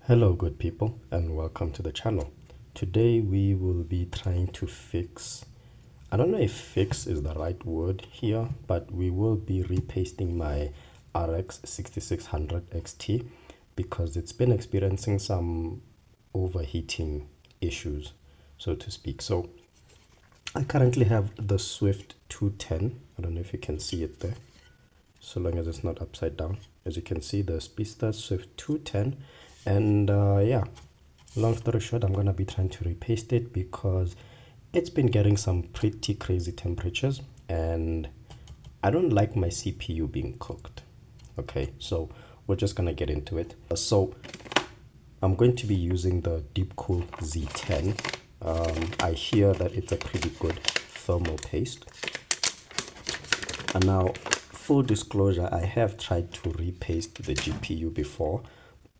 Hello good people and welcome to the channel. Today we will be trying to fix, I don't know if fix is the right word here, but we will be repasting my RX 6600 XT because it's been experiencing some overheating issues, so to speak. So I currently have the Swift 210. I don't know if you can see it there, so long as it's not upside down. As you can see, the Speedster Swift 210, and yeah, long story short, I'm gonna be trying to repaste it because it's been getting some pretty crazy temperatures and I don't like my CPU being cooked. Okay, so we're just gonna get into it. So I'm going to be using the Deepcool Z10. I hear that it's a pretty good thermal paste. And now, full disclosure, I have tried to repaste the GPU before,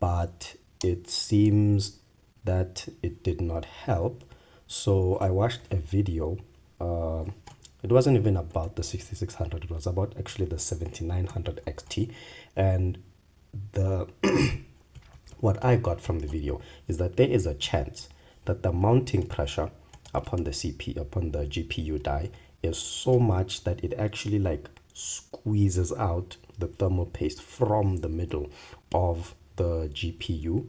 but it seems that it did not help. So I watched a video. It wasn't even about the 6600, it was about actually the 7900 XT. And the what I got from the video is that there is a chance that the mounting pressure upon the GPU die is so much that it actually like squeezes out the thermal paste from the middle of the GPU,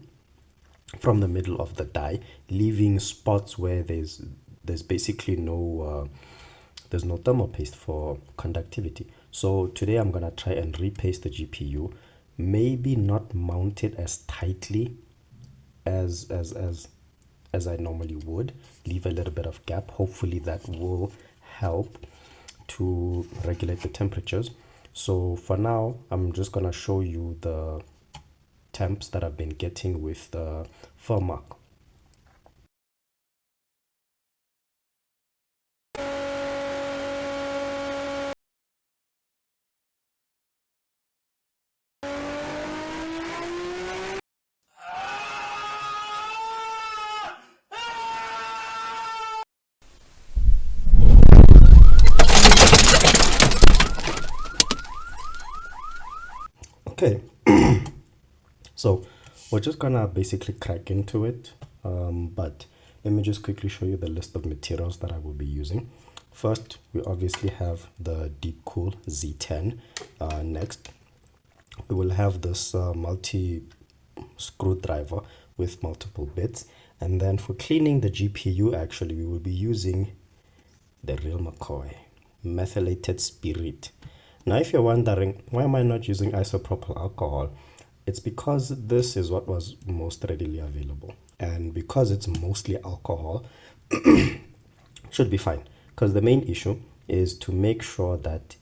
from the middle of the die, leaving spots where there's basically there's no thermal paste for conductivity. So today I'm gonna try and repaste the GPU, maybe not mount it as tightly as I normally would, leave a little bit of gap. Hopefully that will help to regulate the temperatures. So for now, I'm just gonna show you the temps that I've been getting with the firmware. Okay, so we're just gonna basically crack into it, but let me just quickly show you the list of materials that I will be using. First, we obviously have the Deepcool Z10. Next, we will have this multi screwdriver with multiple bits, and then for cleaning the GPU, actually we will be using the real McCoy methylated spirit. Now if you're wondering why am I not using isopropyl alcohol, it's because this is what was most readily available, and because it's mostly alcohol, should be fine. Because the main issue is to make sure that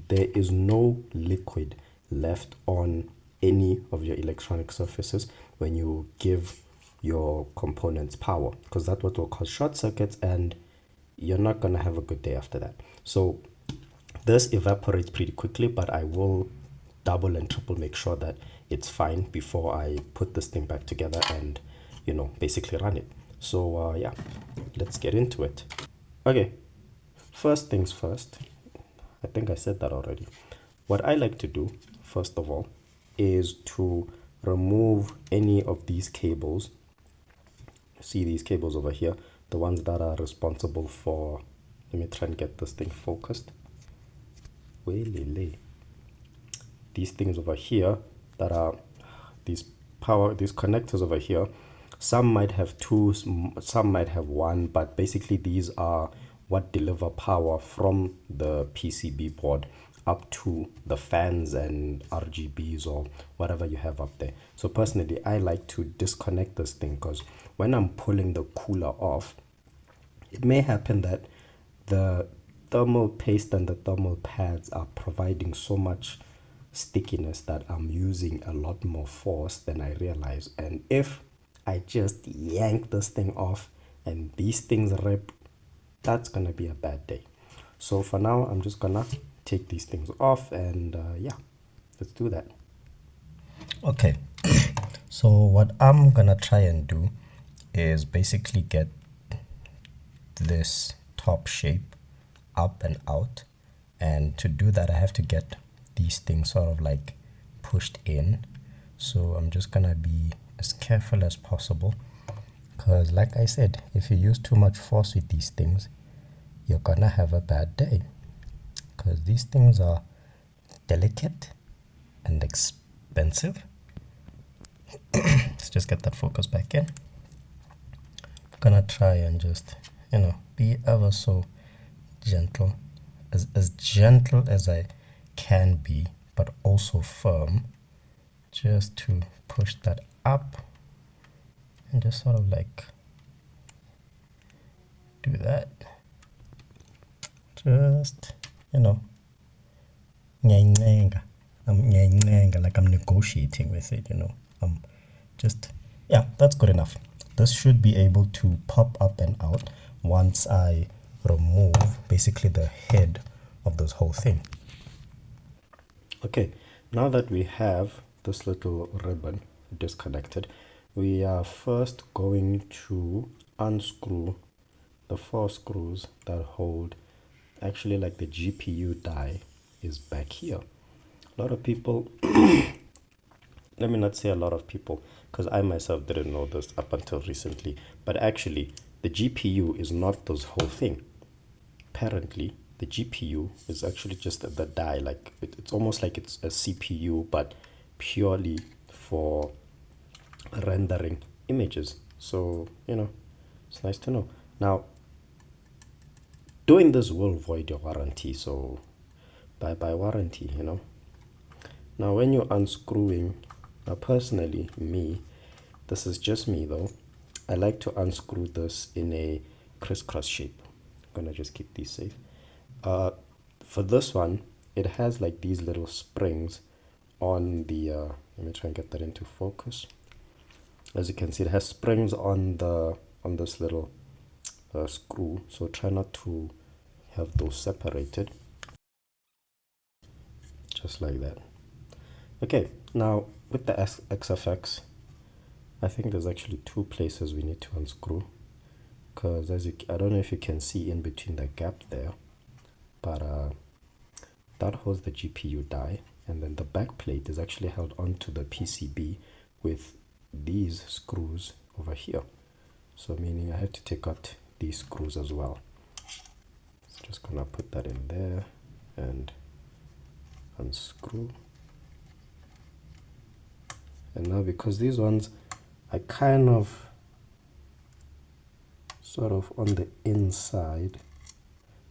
there is no liquid left on any of your electronic surfaces when you give your components power, because that's what will cause short circuits and you're not going to have a good day after that. So this evaporates pretty quickly, but I will double and triple make sure that it's fine before I put this thing back together and basically run it. So yeah, let's get into it. Okay, first things first, I think I said that already. What I like to do first of all is to remove any of these cables. See these cables over here, the ones that are responsible for, let me try and get this thing focused. These things over here that are these connectors over here, some might have two, some might have one, but basically these are what deliver power from the PCB board up to the fans and RGBs or whatever you have up there. So personally, I like to disconnect this thing because when I'm pulling the cooler off, it may happen that the thermal paste and the thermal pads are providing so much stickiness that I'm using a lot more force than I realize. And if I just yank this thing off and these things rip, that's gonna be a bad day. So for now, I'm just gonna take these things off and yeah, let's do that. Okay, so what I'm gonna try and do is basically get this top shape up and out, and to do that I have to get these things sort of like pushed in. So I'm just gonna be as careful as possible, because like I said, if you use too much force with these things, you're gonna have a bad day, because these things are delicate and expensive. Let's just get that focus back in. I'm gonna try and just, be ever so gentle, as gentle as I can be, but also firm, just to push that up and just sort of like do that. Just, like I'm negotiating with it, I'm just, yeah, that's good enough. This should be able to pop up and out once I remove basically the head of this whole thing. Okay, now that we have this little ribbon disconnected, we are first going to unscrew the 4 screws that hold, actually, like the GPU die is back here. A lot of people, let me not say a lot of people, because I myself didn't know this up until recently, but actually the GPU is not this whole thing. Apparently the GPU is actually just the die, like it's almost like it's a CPU, but purely for rendering images. So it's nice to know. Now doing this will void your warranty, so bye bye warranty. Now when you're unscrewing, now personally, this is just me though, I like to unscrew this in a crisscross shape. I'm gonna just keep these safe. For this one, it has like these little springs on the let me try and get that into focus. As you can see, it has springs on this little screw, so try not to have those separated, just like that. Okay, now with the XFX, I think there's actually 2 places we need to unscrew, because I don't know if you can see in between the gap there, but that holds the GPU die, and then the back plate is actually held onto the PCB with these screws over here. So meaning I have to take out these screws as well. So just gonna put that in there and unscrew. And now because these ones are kind of sort of on the inside,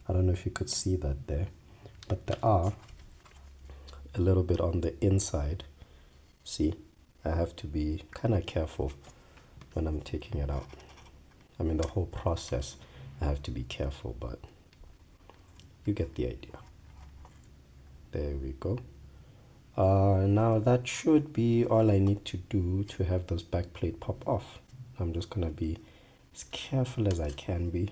I don't know if you could see that there, but they are a little bit on the inside. See, I have to be kind of careful when I'm taking it out. I mean, the whole process, I have to be careful, but you get the idea. There we go. Now that should be all I need to do to have this back plate pop off. I'm just gonna be as careful as I can be,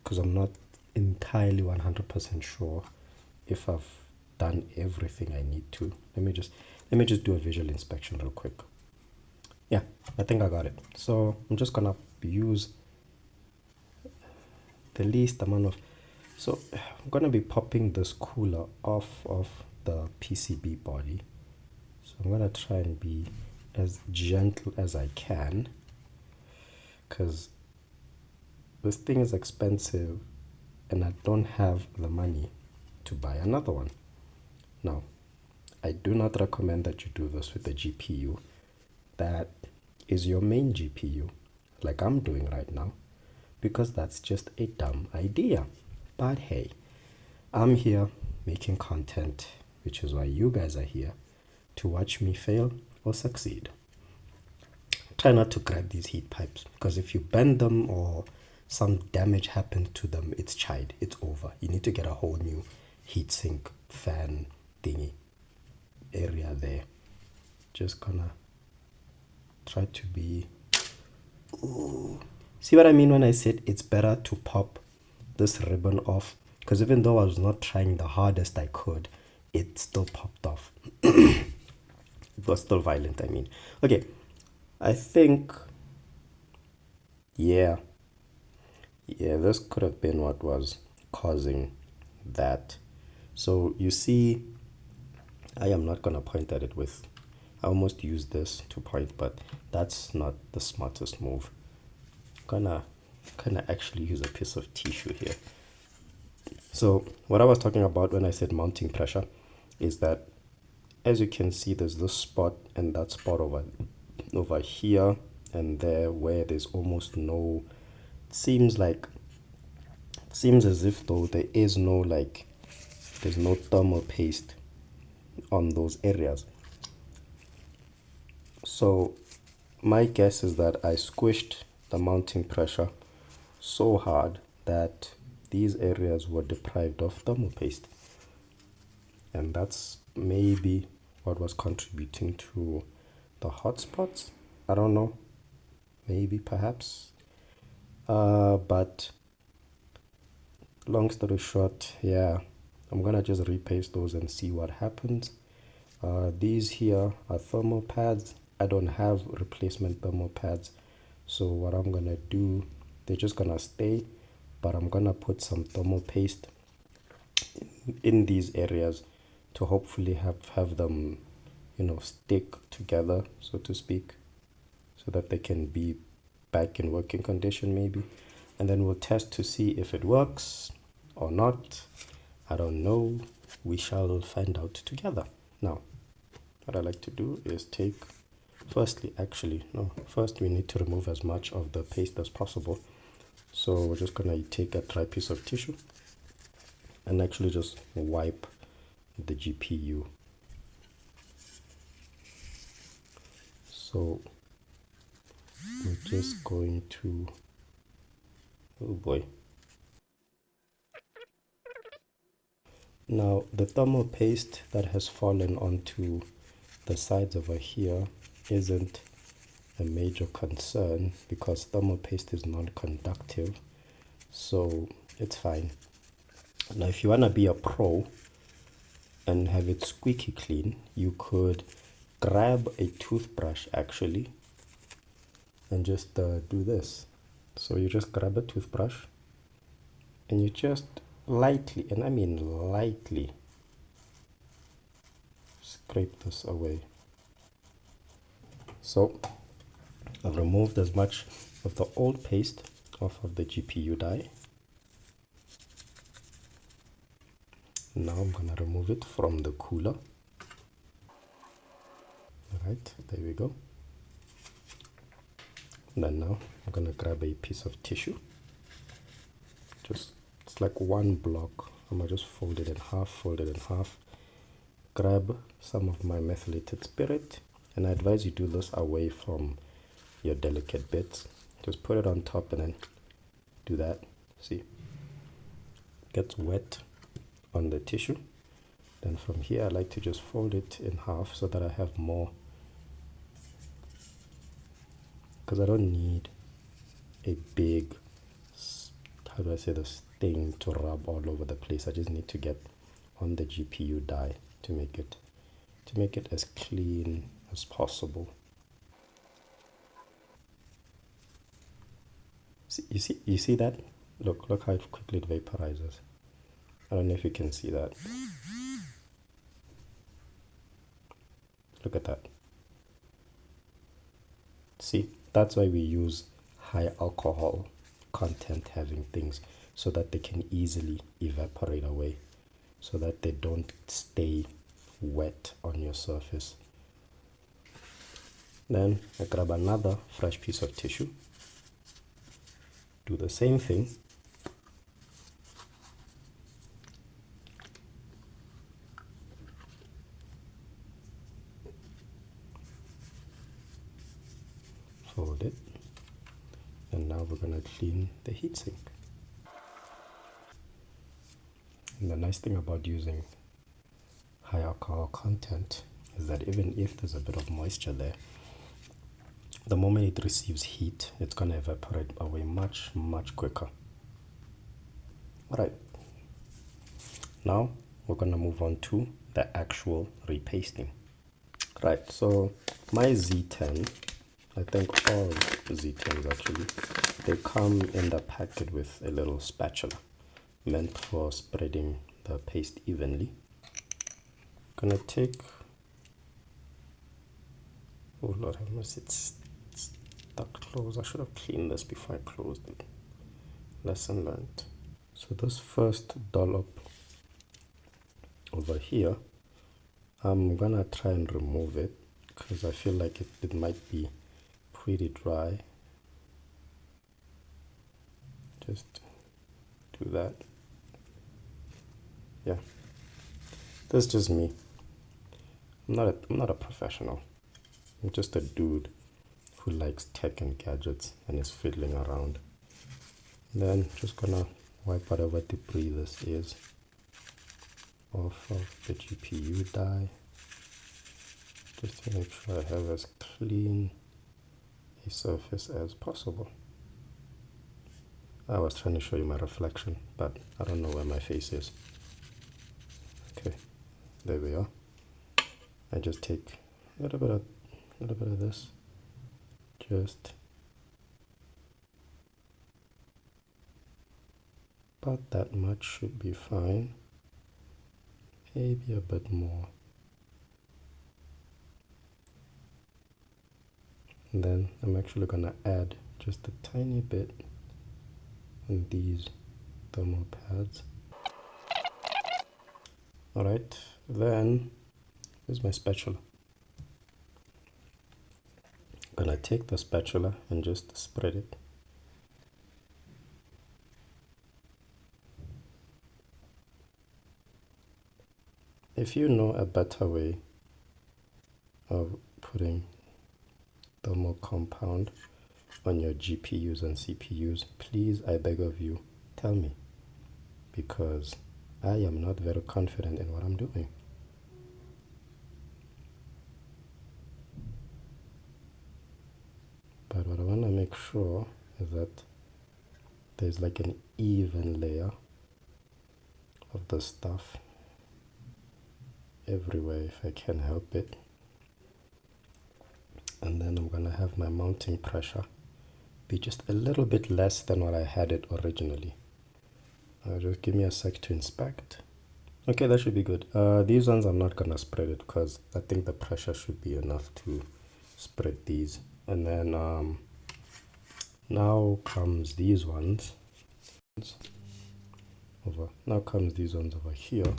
because I'm not entirely 100% sure if I've done everything I need to. Let me just do a visual inspection real quick. Yeah, I think I got it. So I'm just gonna use the least amount of, so I'm gonna be popping this cooler off of the PCB body. So I'm gonna try and be as gentle as I can, because this thing is expensive and I don't have the money to buy another one. Now, I do not recommend that you do this with a GPU that is your main GPU, like I'm doing right now, because that's just a dumb idea. But hey, I'm here making content, which is why you guys are here, to watch me fail or succeed. Try not to grab these heat pipes, because if you bend them or some damage happens to them, it's chide, it's over. You need to get a whole new heatsink fan thingy area there. Just gonna try to be, ooh. See what I mean when I said it's better to pop this ribbon off, because even though I was not trying the hardest I could, it still popped off. It was still violent, I mean. Okay, I think, yeah, this could have been what was causing that. So you see, I am not gonna point at it with I almost use this to point, but that's not the smartest move. Gonna actually use a piece of tissue here. So what I was talking about when I said mounting pressure is that, as you can see, there's this spot and that spot over here and there where there's almost no, seems as if though there's no thermal paste on those areas. So my guess is that I squished the mounting pressure so hard that these areas were deprived of thermal paste, and that's maybe what was contributing to the hot spots. I don't know, maybe, perhaps, but long story short, yeah, I'm gonna just repaste those and see what happens. These here are thermal pads. I don't have replacement thermal pads, so what I'm gonna do, they're just gonna stay, but I'm gonna put some thermal paste in these areas to hopefully have them, stick together, so to speak, so that they can be back in working condition maybe. And then we'll test to see if it works or not. I don't know. We shall find out together. Now, what I like to do is first we need to remove as much of the paste as possible. So we're just gonna take a dry piece of tissue and actually just wipe the GPU. So we're just going to, oh boy. Now the thermal paste that has fallen onto the sides over here isn't a major concern because thermal paste is non-conductive, so it's fine. Now if you want to be a pro and have it squeaky clean, you could grab a toothbrush actually and just do this. So you just grab a toothbrush and you just lightly, and I mean lightly, scrape this away. So I've removed as much of the old paste off of the GPU die. Now I'm gonna remove it from the cooler. Alright, there we go. And then now I'm gonna grab a piece of tissue. It's like one block. I'm gonna just fold it in half, grab some of my methylated spirit, and I advise you do this away from your delicate bits. Just put it on top and then do that. See, gets wet on the tissue. Then from here I like to just fold it in half so that I have more, because I don't need a big, how do I say this, thing to rub all over the place. I just need to get on the GPU die to make it as clean as possible. You see that? Look how quickly it vaporizes. I don't know if you can see that. Look at that. See, that's why we use high alcohol content having things, so that they can easily evaporate away, so that they don't stay wet on your surface. Then I grab another fresh piece of tissue, do the same thing, fold it, and now we're going to clean the heatsink. And the nice thing about using high alcohol content is that even if there's a bit of moisture there, the moment it receives heat, it's going to evaporate away much quicker. Alright, now we're going to move on to the actual repasting. Right, so my Z10, I think all Z10s actually, they come in the packet with a little spatula meant for spreading the paste evenly. Gonna take Oh Lord have mercy, it's stuck closed. I should have cleaned this before I closed it. Lesson learned. So this first dollop over here, I'm gonna try and remove it because I feel like it might be pretty dry. Just do that. Yeah, that's just me. I'm not a professional. I'm just a dude who likes tech and gadgets and is fiddling around. Then just gonna wipe whatever debris this is off of the GPU die, just to make sure I have as clean a surface as possible. I was trying to show you my reflection, but I don't know where my face is. Okay, there we are. I just take a little bit of this, just about that much should be fine. Maybe a bit more. And then I'm actually gonna add just a tiny bit on these thermal pads. Alright, then here's my spatula. I'm gonna take the spatula and just spread it. If you know a better way of putting thermal compound on your GPUs and CPUs, please, I beg of you, tell me, because I am not very confident in what I'm doing. But what I want to make sure is that there's like an even layer of the stuff everywhere if I can help it. And then I'm gonna have my mounting pressure be just a little bit less than what I had it originally. Just give me a sec to inspect. Okay, that should be good. These ones I'm not gonna spread it because I think the pressure should be enough to spread these. And then now comes these ones over. Now comes these ones over here.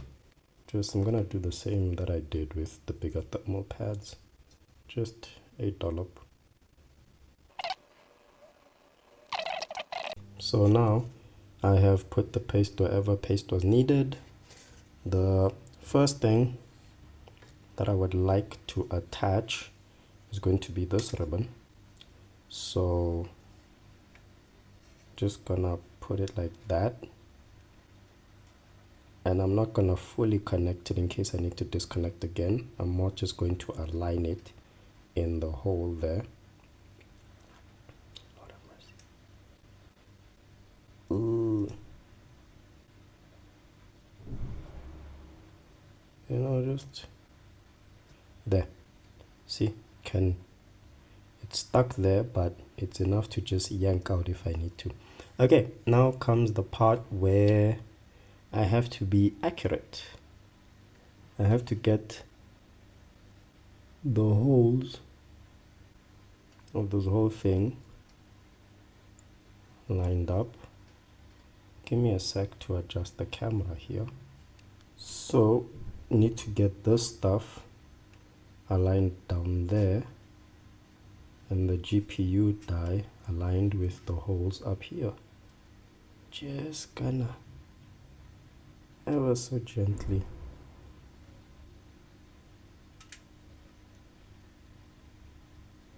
Just I'm gonna do the same that I did with the bigger thermal pads. Just a dollop. So now I have put the paste wherever paste was needed. The first thing that I would like to attach is going to be this ribbon. So just gonna put it like that. And I'm not gonna fully connect it in case I need to disconnect again. I'm more just going to align it in the hole there. Lord have mercy. Ooh. You know, just there. See, it's stuck there, but it's enough to just yank out if I need to. Okay, now comes the part where I have to be accurate. I have to get the holes of this whole thing lined up. Give me a sec to adjust the camera here. So need to get this stuff aligned down there and the GPU die aligned with the holes up here. Just gonna ever so gently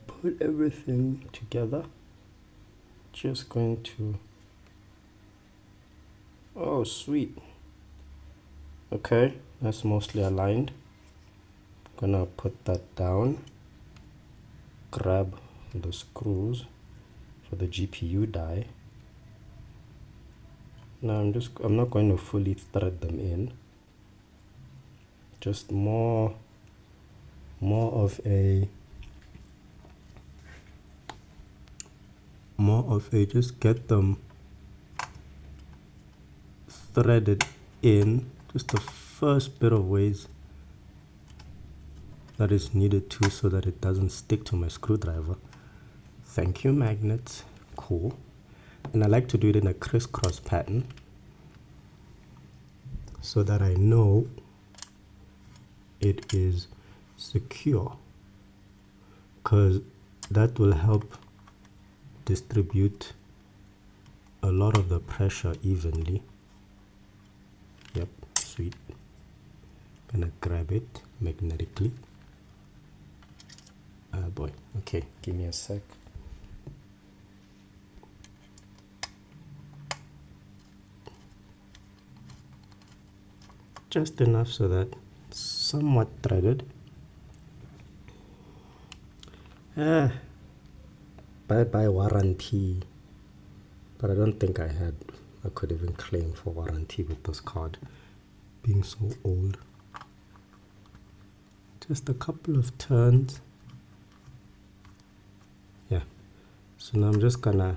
put everything together. Just going to, oh sweet, okay, that's mostly aligned. Gonna put that down, grab the screws for the GPU die. Now I'm not going to fully thread them in, just more of a just get them threaded in, just the first bit of ways that is needed too, so that it doesn't stick to my screwdriver. Thank you, magnets. Cool. And I like to do it in a crisscross pattern so that I know it is secure, because that will help distribute a lot of the pressure evenly. Yep, sweet. Gonna grab it magnetically. Oh boy. Okay, give me a sec. Just enough so that it's somewhat threaded. Bye bye warranty. But I don't think I could even claim for warranty with this card being so old. Just a couple of turns. Yeah. So now I'm just gonna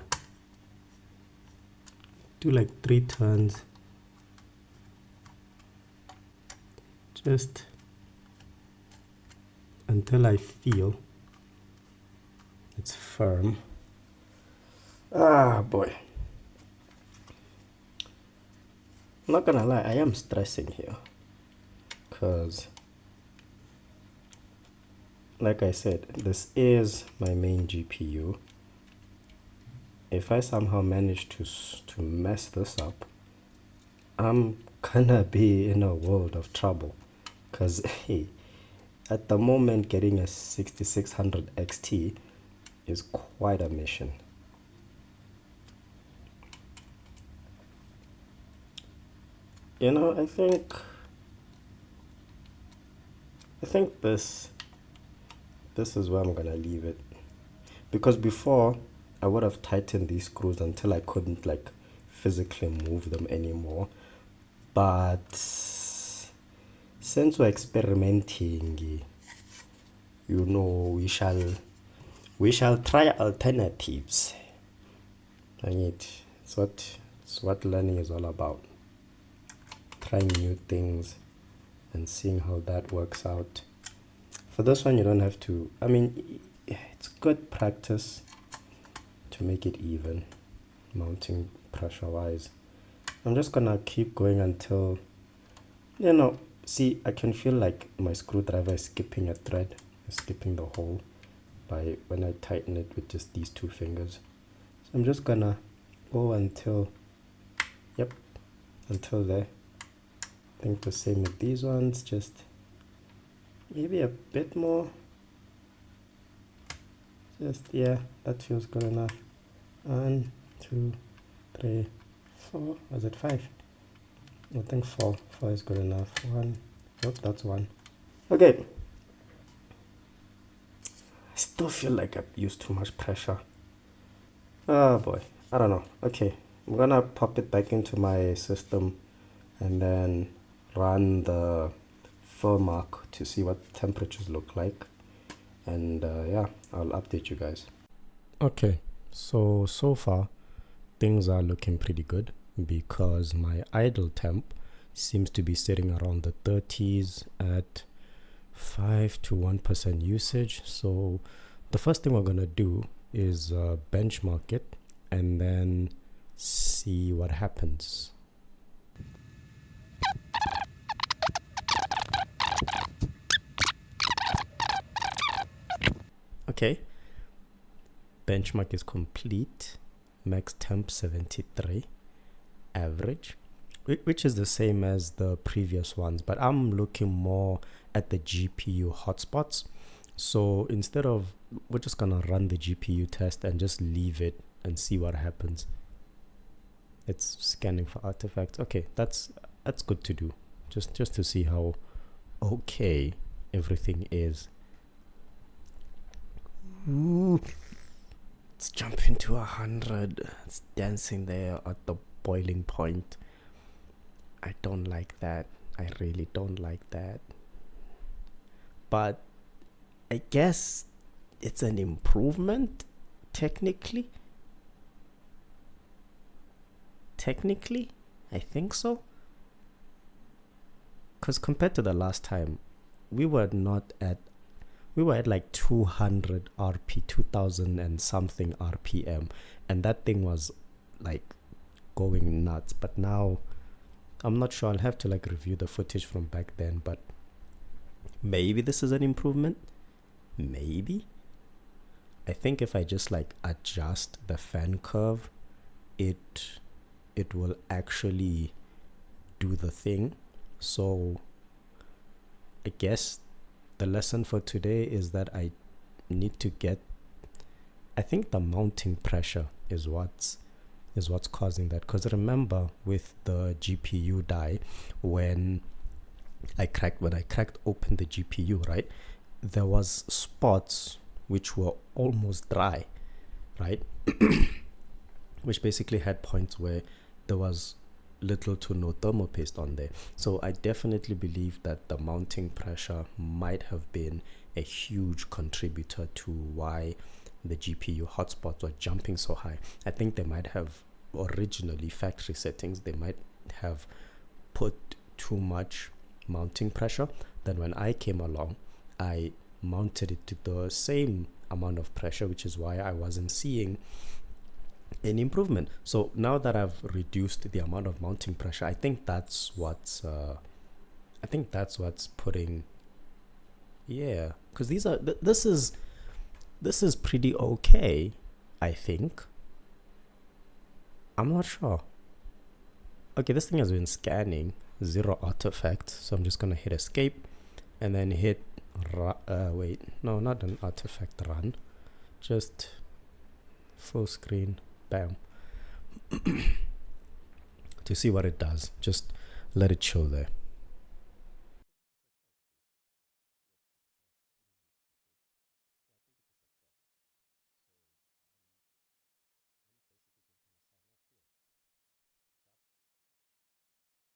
do like 3 turns. Just until I feel it's firm. Ah boy. I'm not gonna lie, I am stressing here, because like I said, this is my main GPU. If I somehow manage to mess this up, I'm gonna be in a world of trouble, because hey, at the moment getting a 6600 XT is quite a mission. You know, I think this is where I'm gonna leave it, because before I would have tightened these screws until I couldn't like physically move them anymore. But since we're experimenting, you know, we shall try alternatives. It's what learning is all about. Trying new things and seeing how that works out. For this one, you don't have to, I mean, it's good practice to make it even, mounting pressure wise. I'm just gonna keep going until, you know, see, I can feel like my screwdriver is skipping a thread, skipping the hole by when I tighten it with just these 2 fingers. So I'm just gonna go until, yep, until there. I think the same with these ones, just maybe a bit more. Just, yeah, that feels good enough. 1, 2, 3, 4. Was it 5? I think 4. 4 is good enough. 1. Nope, that's 1. Okay. I still feel like I've used too much pressure. Oh boy. I don't know. Okay. I'm gonna pop it back into my system and then run the fill mark to see what temperatures look like. And yeah, I'll update you guys. Okay. So far, things are looking pretty good, because my idle temp seems to be sitting around the 30s at 5 to 1% usage. So the first thing we're gonna do is benchmark it and then see what happens. Okay, benchmark is complete. Max temp 73, average, which is the same as the previous ones, but I'm looking more at the GPU hotspots. So instead of, we're just gonna run the GPU test and just leave it and see what happens. It's scanning for artifacts. Okay, that's good to do, just to see how okay everything is. Ooh. Let's jump into 100. It's dancing there at the boiling point. I don't like that. I really don't like that. But I guess it's an improvement, technically. Technically, I think so. Because compared to the last time, we were not at we were at like 200 RP, 2000 and something RPM, and that thing was like going nuts. But now I'm not sure. I'll have to like review the footage from back then, but maybe this is an improvement. Maybe. I think if I just like adjust the fan curve, it will actually do the thing. So I guess the lesson for today is that I need to get, I think the mounting pressure is what's causing that. Because remember with the GPU die, when I cracked open the GPU, right, there was spots which were almost dry, right? Which basically had points where there was little to no thermal paste on there. So I definitely believe that the mounting pressure might have been a huge contributor to why the GPU hotspots were jumping so high. I think they might have originally, factory settings, they might have put too much mounting pressure. Then when I came along, I mounted it to the same amount of pressure, which is why I wasn't seeing an improvement. So now that I've reduced the amount of mounting pressure, I think that's what's putting, yeah, because these are this is pretty okay, I think. I'm not sure. Okay, this thing has been scanning, 0 artifact, so I'm just gonna hit escape and then hit wait, no, not an artifact run, just full screen, bam. To see what it does, just let it show there.